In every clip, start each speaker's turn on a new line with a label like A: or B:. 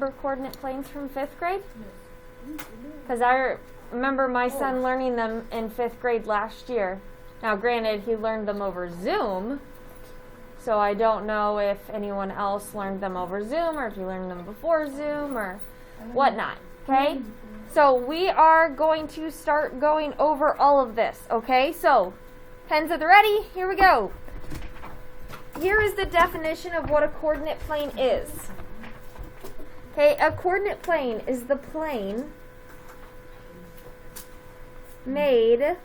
A: remember coordinate planes from 5th grade? Because I remember my son learning them in 5th grade last year. Now, granted, he learned them over Zoom, so I don't know if anyone else learned them over Zoom or if you learned them before Zoom or whatnot, okay? So we are going to start going over all of this, okay? So, pens at the ready, here we go. Here is the definition of what a coordinate plane is. Okay, a coordinate plane is the plane made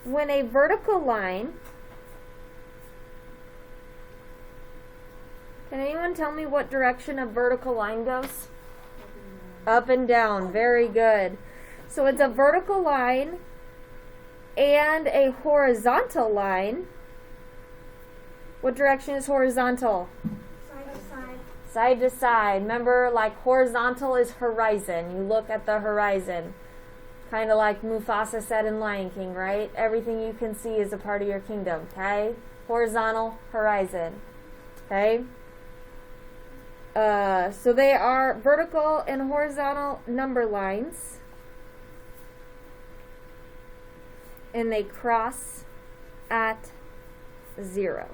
A: when a vertical line. Can anyone tell me what direction a vertical line goes? Up and down. Very good. So it's a vertical line and a horizontal line. What direction is horizontal?
B: Side to side.
A: Side to side. Remember, like horizontal is horizon. You look at the horizon. Kind of like Mufasa said in Lion King, right? Everything you can see is a part of your kingdom, okay? Horizontal, horizon, okay? So they are vertical and horizontal number lines. And they cross at 0.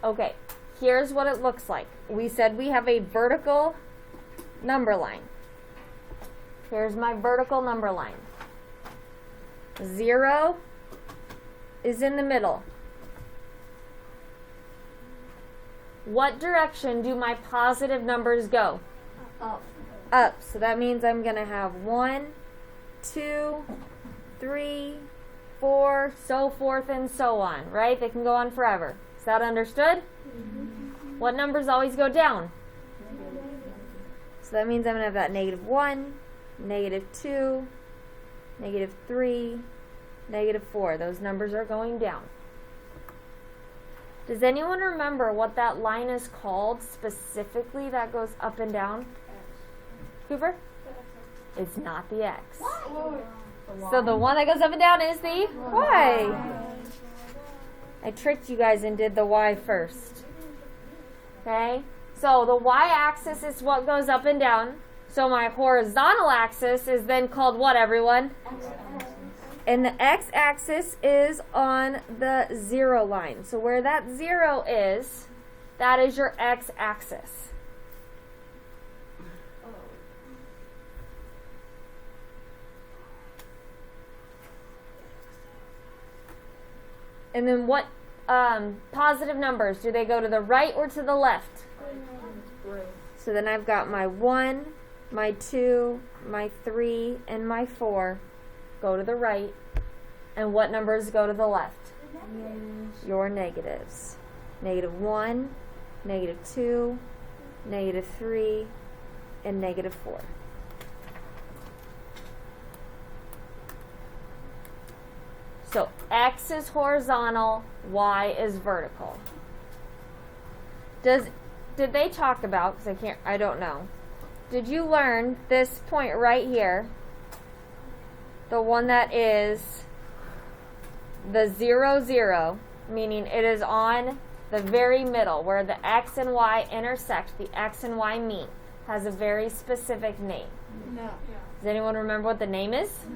A: Okay, here's what it looks like. We said we have a vertical number line. Here's my vertical number line. 0 is in the middle. What direction do my positive numbers go?
B: Up.
A: Up. So that means I'm going to have 1, 2, 3, 4, so forth and so on, right? They can go on forever. Is that understood? Mm-hmm. What numbers always go down? So that means I'm going to have that -1, -2, -3, -4. Those numbers are going down. Does anyone remember what that line is called specifically that goes up and down? Cooper? It's not the X. So the one that goes up and down is the Y. I tricked you guys and did the Y first. Okay? So the Y-axis is what goes up and down. So my horizontal axis is then called what, everyone? And the X-axis is on the 0 line. So where that 0 is, that is your X-axis. And then what positive numbers? Do they go to the right or to the left?
B: Right.
A: So then I've got my 1, my 2, my 3, and my 4 go to the right. And what numbers go to the left? Your negatives. -1, -2, -3, and -4. So X is horizontal, Y is vertical. Did they talk about, because I don't know. Did you learn this point right here? The one that is the 0, 0, meaning it is on the very middle where the X and Y intersect, the X and Y meet, has a very specific name.
B: No.
A: Does anyone remember what the name is?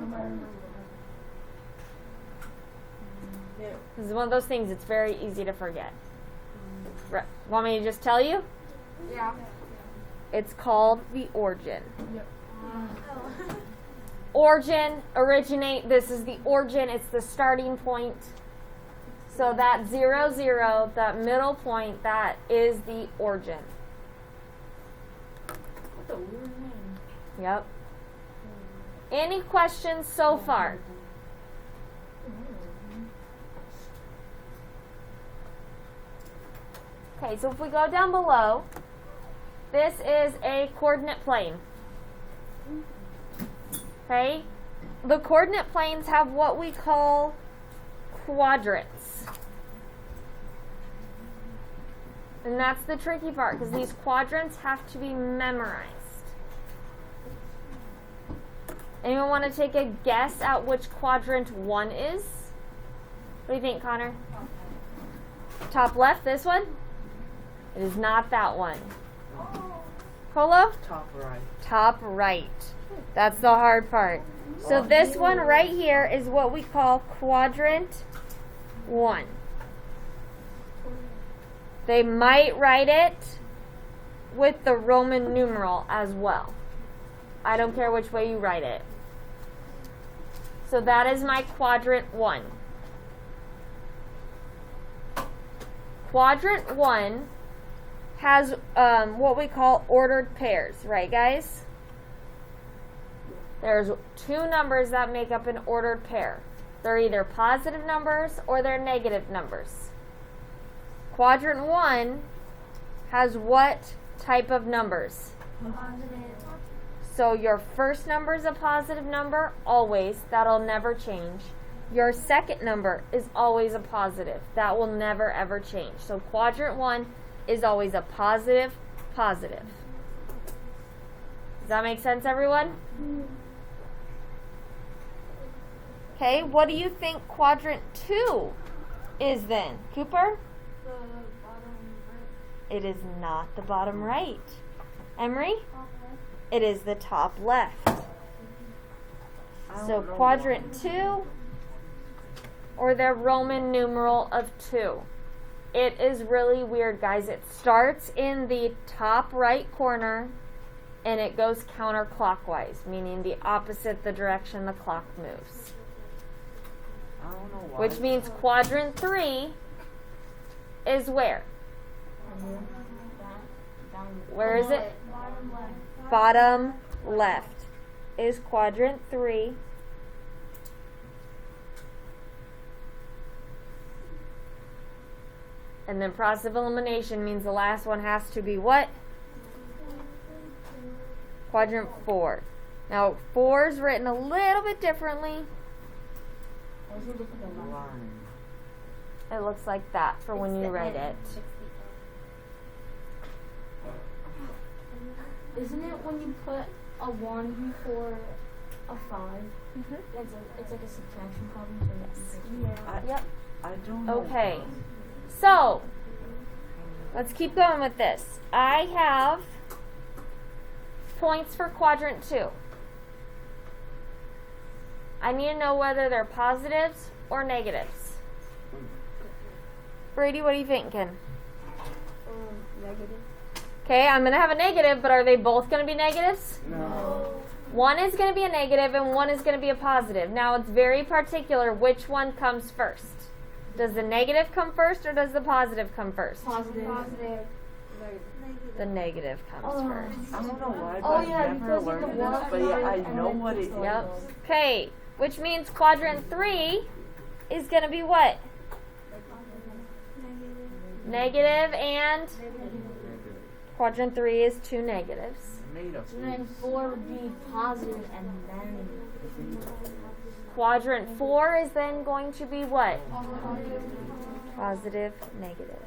A: This is one of those things, it's very easy to forget. Want me to just tell you?
B: Yeah.
A: It's called the origin.
B: Yep.
A: Origin, originate, this is the origin, it's the starting point. So that 0, 0, that middle point, that is the origin.
B: What a weird name.
A: Yep. Any questions so far? Okay, so if we go down below, this is a coordinate plane. Okay? The coordinate planes have what we call quadrants. And that's the tricky part, because these quadrants have to be memorized. Anyone want to take a guess at which quadrant 1 is? What do you think, Connor? Top left, this one? It is not that one. Colo?
C: Top right.
A: Top right. That's the hard part. So this one right here is what we call quadrant 1. They might write it with the Roman numeral as well. I don't care which way you write it. So that is my quadrant 1. Quadrant 1 has what we call ordered pairs, right guys? There's 2 numbers that make up an ordered pair. They're either positive numbers or they're negative numbers. Quadrant 1 has what type of numbers? So your first number is a positive number, always. That'll never change. Your second number is always a positive. That will never ever change. So quadrant 1 is always a positive, positive. Does that make sense, everyone? Okay, what do you think quadrant 2 is then? Cooper?
B: The bottom right.
A: It is not the bottom right. Emery? It is the top left. So quadrant 2, or the Roman numeral of 2. It is really weird, guys. It starts in the top right corner and it goes counterclockwise, meaning the opposite the direction the clock moves.
C: I don't know why.
A: Which means quadrant 3 is where? Where is it?
B: Bottom left.
A: Bottom left is quadrant 3. And then process of elimination means the last one has to be what? Quadrant 4. Now 4 is written a little bit differently.
C: Line.
A: It looks like that for when you write it.
B: Isn't it when you put a 1 before a 5? It's like a subtraction problem. So
A: Yep.
C: I don't know.
A: Okay. So, let's keep going with this. I have points for quadrant 2. I need to know whether they're positives or negatives. Brady, what are you thinking?
B: Negative.
A: Okay, I'm going to have a negative, but are they both going to be negatives?
C: No.
A: One is going to be a negative and one is going to be a positive. Now, it's very particular which one comes first. Does the negative come first or does the positive come first?
B: Positive. Positive.
A: The negative comes first.
C: I don't know why, but
B: Oh, yeah,
C: I've never
B: because you
C: learned
B: can
C: this,
B: walk
C: but yeah, I
B: and
C: know
B: then
C: what it
B: it's
C: is.
B: like-
A: Yep. Okay, which means quadrant 3 is going to be what? Negative, and quadrant 3 is 2 negatives.
C: Made up.
B: And then 4 would be positive and then
A: Quadrant 4 is then going to be what? Positive, negative.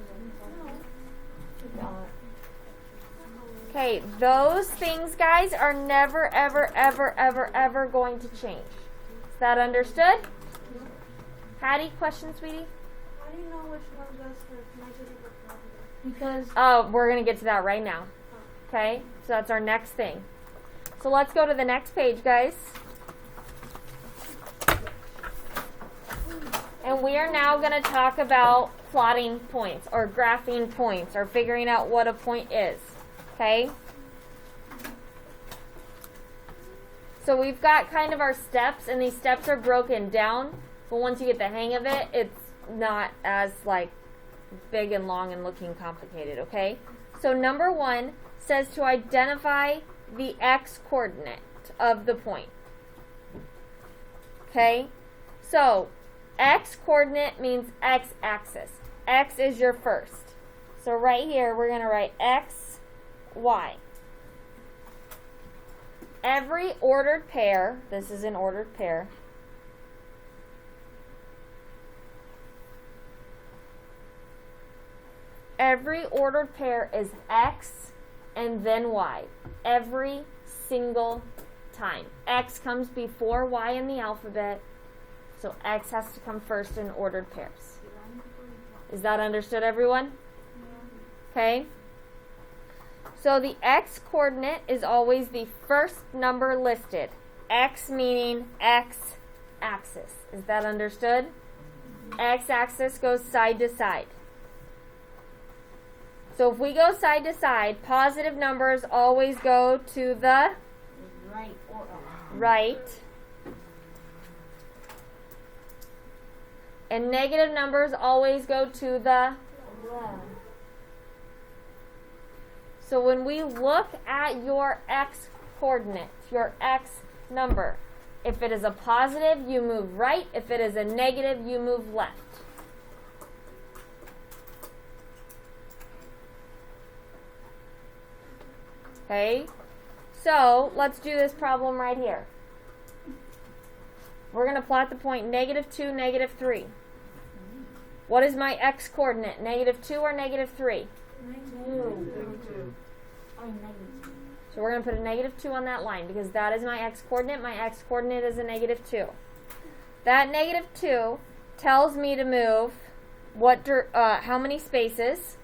A: Okay, those things, guys, are never, ever, ever, ever, ever going to change. Is that understood? Hattie, question, sweetie?
D: How do you know which one goes first, negative or positive?
B: because
A: Oh, we're going to get to that right now. Okay, so that's our next thing. So let's go to the next page, guys. And we are now going to talk about plotting points or graphing points or figuring out what a point is. Okay? So we've got kind of our steps, and these steps are broken down. But once you get the hang of it, it's not as like big and long and looking complicated, okay? So number 1 says to identify the x-coordinate of the point. Okay? So x-coordinate means x-axis. X is your first. So right here, we're going to write x, y. Every ordered pair, this is an ordered pair, every ordered pair is X and then Y. Every single time. X comes before Y in the alphabet, so X has to come first in ordered pairs. Is that understood, everyone? Okay. So the X coordinate is always the first number listed. X meaning X axis. Is that understood? X axis goes side to side. So if we go side to side, positive numbers always go to the
B: Right or
A: right. And negative numbers always go to the
B: left.
A: So when we look at your X coordinate, your X number, if it is a positive, you move right. If it is a negative, you move left. Okay? So let's do this problem right here. We're going to plot the point -2, -3. What is my X coordinate? -2 or -3?
B: Two. I mean, negative.
A: So we're going to put a -2 on that line because that is my X coordinate. My X coordinate is a -2. That -2 tells me to move how many spaces?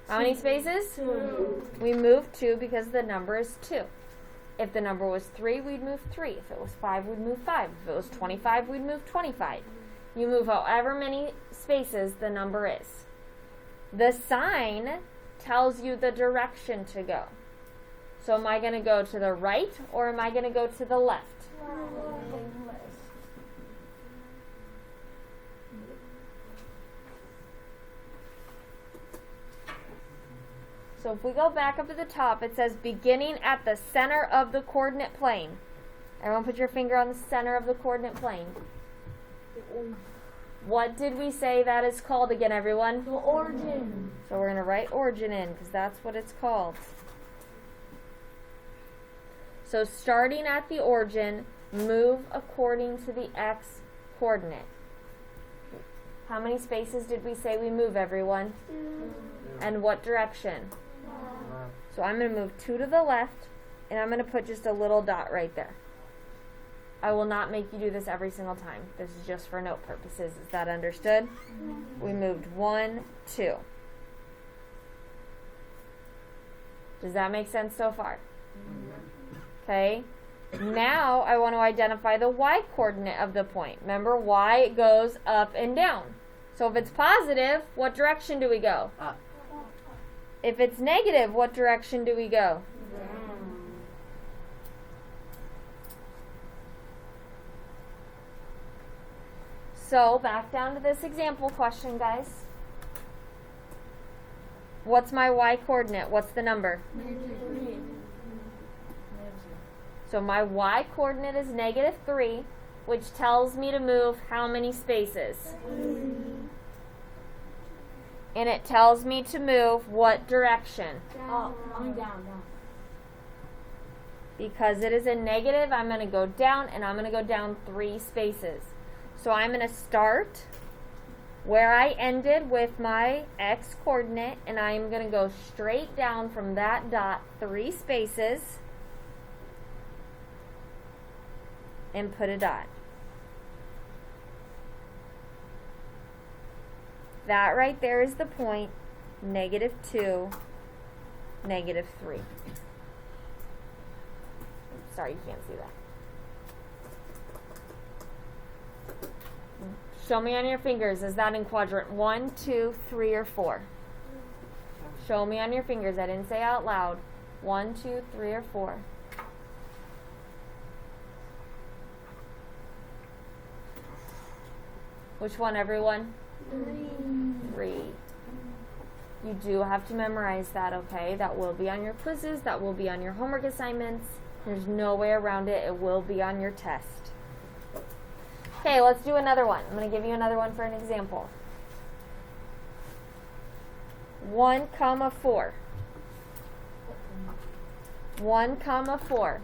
A: How many spaces?
B: Two.
A: We move 2 because the number is 2. If the number was 3, we'd move 3. If it was 5, we'd move 5. If it was 25, we'd move 25. You move however many spaces the number is. The sign tells you the direction to go. So am I going to go to the right or am I going to go to the left? So if we go back up to the top, it says beginning at the center of the coordinate plane. Everyone put your finger on the center of the coordinate plane. What did we say that is called again, everyone?
B: The origin.
A: So we're going to write origin in because that's what it's called. So starting at the origin, move according to the X coordinate. How many spaces did we say we move, everyone? And what direction? So I'm going to move 2 to the left, and I'm going to put just a little dot right there. I will not make you do this every single time. This is just for note purposes. Is that understood? We moved 1, 2. Does that make sense so far? Okay. Now I want to identify the Y coordinate of the point. Remember, Y goes up and down. So if it's positive, what direction do we go?
C: Up.
A: If it's negative, what direction do we go? So back down to this example question, guys. What's my Y coordinate? What's the number? So my Y coordinate is -3, which tells me to move how many spaces? And it tells me to move what direction?
B: Down.
A: Because it is a negative, I'm going to go down, and I'm going to go down 3 spaces. So I'm going to start where I ended with my X coordinate, and I'm going to go straight down from that dot 3 spaces and put a dot. That right there is the point, -2, -3. Sorry, you can't see that. Show me on your fingers. Is that in quadrant 1, 2, 3, or 4? Show me on your fingers. I didn't say out loud. 1, 2, 3, or 4. Which one, everyone? 3. You do have to memorize that, okay? That will be on your quizzes. That will be on your homework assignments. There's no way around it. It will be on your test. Okay, let's do another one. I'm going to give you another one for an example. 1, 4. 1, 4.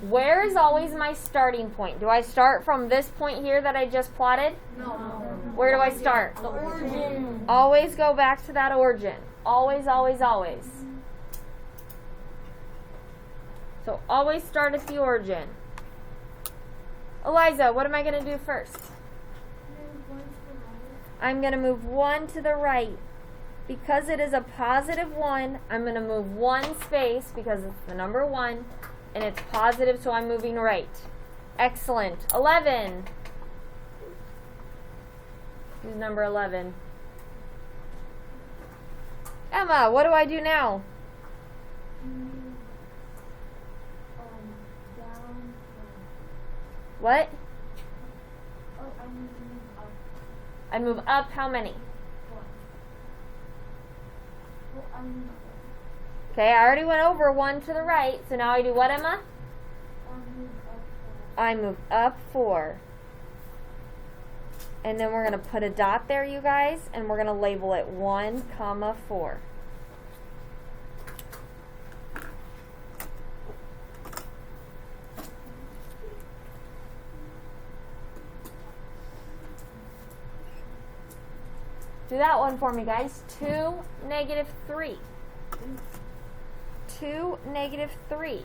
A: Where is always my starting point? Do I start from this point here that I just plotted?
B: No.
A: Where do I start?
B: The origin.
A: Always go back to that origin. Always, always, always. So always start at the origin. Eliza, what am I going to do first? I'm going to move 1 to the right. Because it is a positive 1, I'm going to move 1 space because it's the number 1. And it's positive, so I'm moving right. Excellent. 11. Who's number 11? Emma, what do I do now?
B: Down.
A: What?
B: Oh, I need to move up.
A: I move up how many?
B: 1. Well, I move up.
A: Okay, I already went over 1 to the right, so now I do what, Emma? I move up 4. And then we're going to put a dot there, you guys, and we're going to label it 1, 4. Do that one for me, guys. 2, -3. 2, -3.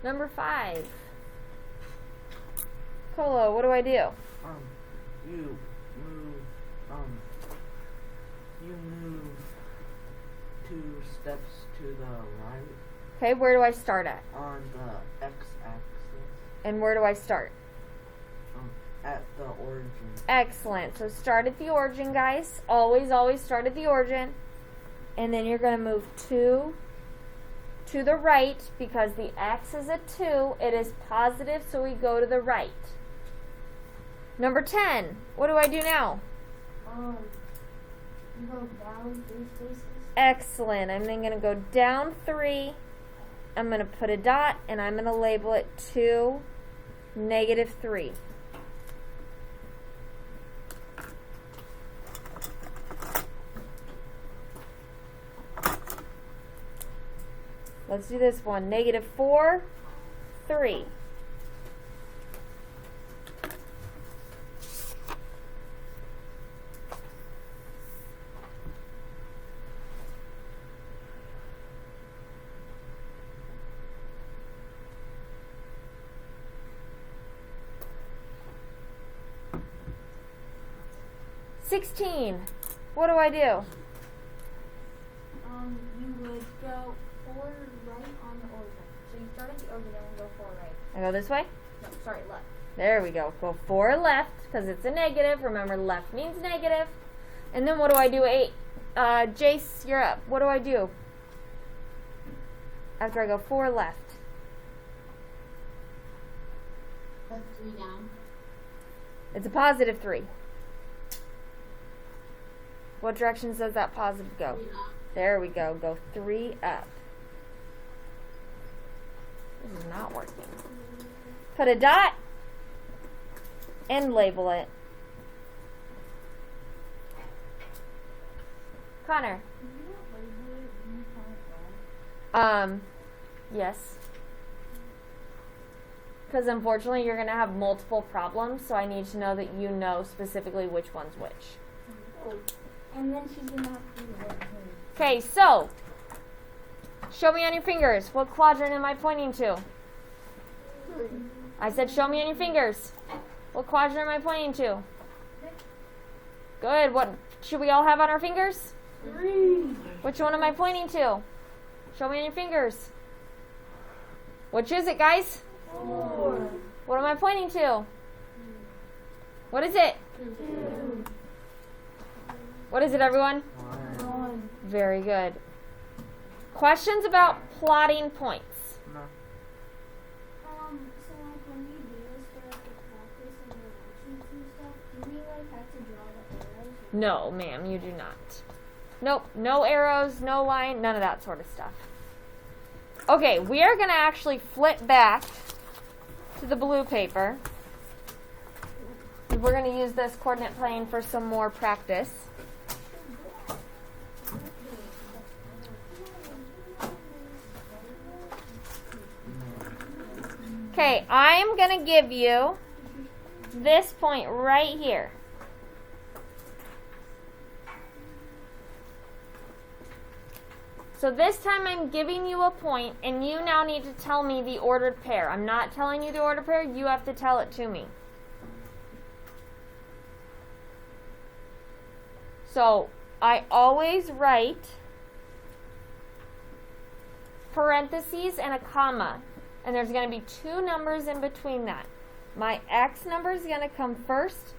A: Number 5. Colo, what do I do?
C: You move, you move 2 steps to the right
A: Okay, where do I start at?
C: on the x-axis,
A: And where do I start?
C: at the origin.
A: Excellent. So start at the origin, guys. Always, always start at the origin. And then you're going to move 2 to the right because the x is a 2. It is positive, so we go to the right. Number 10. What do I do now?
B: You go down 3 spaces.
A: Excellent. I'm then going to go down 3. I'm going to put a dot, and I'm going to label it 2, -3. Let's do this one. -4, 3. $16. What do I do?
B: You would go 4 right on the origin. So you start at the origin and go 4 right.
A: I go this way?
B: No, sorry, left.
A: There we go. Go 4 left because it's a negative. Remember, left means negative. And then what do I do? 8. Jace, you're up. What do I do? After I go 4 left.
B: Put 3 down.
A: It's a positive 3. What direction does that positive go?
B: 3 up.
A: There we go. Go 3 up. This is not working. Put a dot and label it. Connor. Yes. Because unfortunately you're going to have multiple problems, so I need to know that you know specifically which one's which.
B: And then she's gonna have to do the right thing.
A: Okay, so show me on your fingers. What quadrant am I pointing to?
B: 3.
A: I said show me on your fingers. What quadrant am I pointing to? Good. What should we all have on our fingers?
B: 3.
A: Which one am I pointing to? Show me on your fingers. Which is it, guys?
B: 4.
A: What am I pointing to? What is it?
B: 2.
A: What is it, everyone?
B: 1.
A: Very good. Questions about plotting points?
C: No.
B: So like when you do this for like the practice and the worksheets and stuff, do we like have to draw the arrows?
A: No, ma'am, you do not. Nope, no arrows, no line, none of that sort of stuff. Okay, we are going to actually flip back to the blue paper. we're going to use this coordinate plane for some more practice. Okay, I'm going to give you this point right here. So this time I'm giving you a point, and you now need to tell me the ordered pair. I'm not telling you the ordered pair. You have to tell it to me. So I always write parentheses and a comma. And there's going to be two numbers in between that. My X number is going to come first.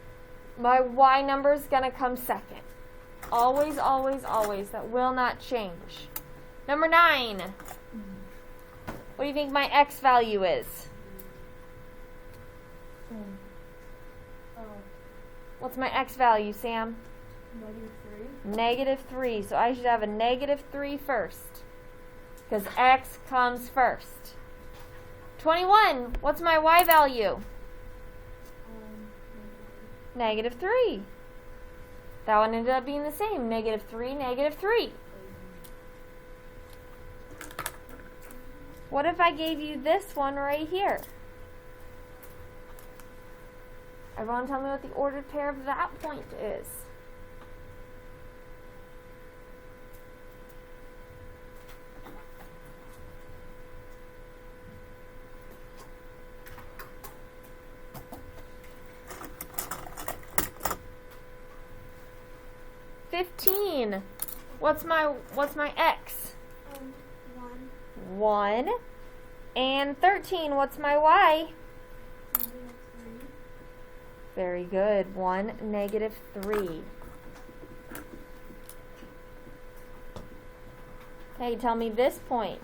A: My Y number is going to come second. Always, always, always. That will not change. Number 9. What do you think my X value is? What's my X value, Sam? -3. So I should have a -3 first. Because X comes first. 21. What's my Y value? -3. That one ended up being the same. -3, -3. What if I gave you this one right here? Everyone tell me what the ordered pair of that point is. What's my X? 1. And 13. What's my Y? Very good. 1, -3. Okay, tell me this point.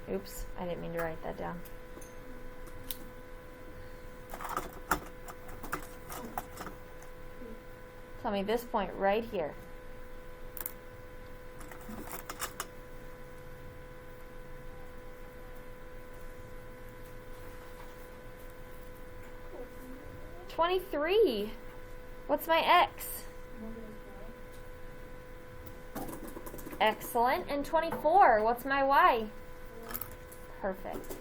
A: Oops, I didn't mean to write that down. Tell me this point right here. -23. What's my X? Excellent. And 24. What's my Y? Perfect.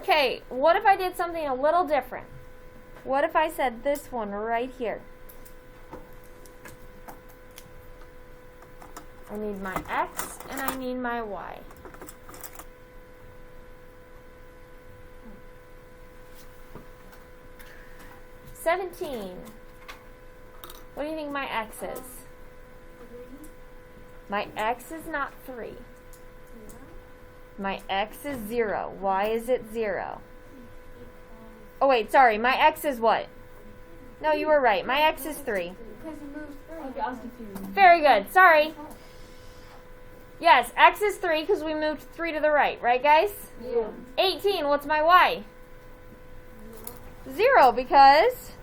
A: Okay, what if I did something a little different? What if I said this one right here? I need my X and I need my Y. $17. What do you think my X is? My X is not 3. My X is 0. Why is it 0? Oh wait, sorry. My X is what? No, you were right. My X is 3.
B: Because you moved 3. Okay, I was confused.
A: Very good. Sorry. Yes, X is 3 because we moved 3 to the right. Right, guys?
B: Yeah.
A: 18. What's my Y? 0 because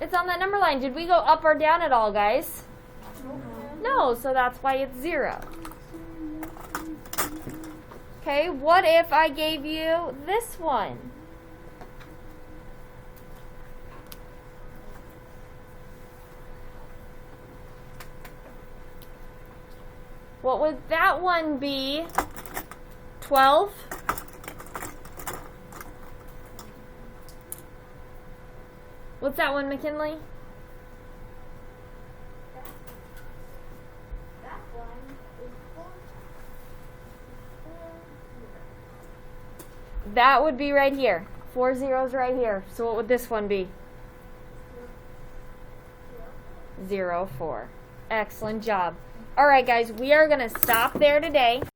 A: it's on that number line. Did we go up or down at all, guys? No, so that's why it's 0. Okay, what if I gave you this one? What would that one be? 12? What's that one, McKinley?
D: That one is 4.
A: That would be right here. 4 zeros right here. So what would this one be? 0, 4. Excellent job. All right, guys, we are going to stop there today.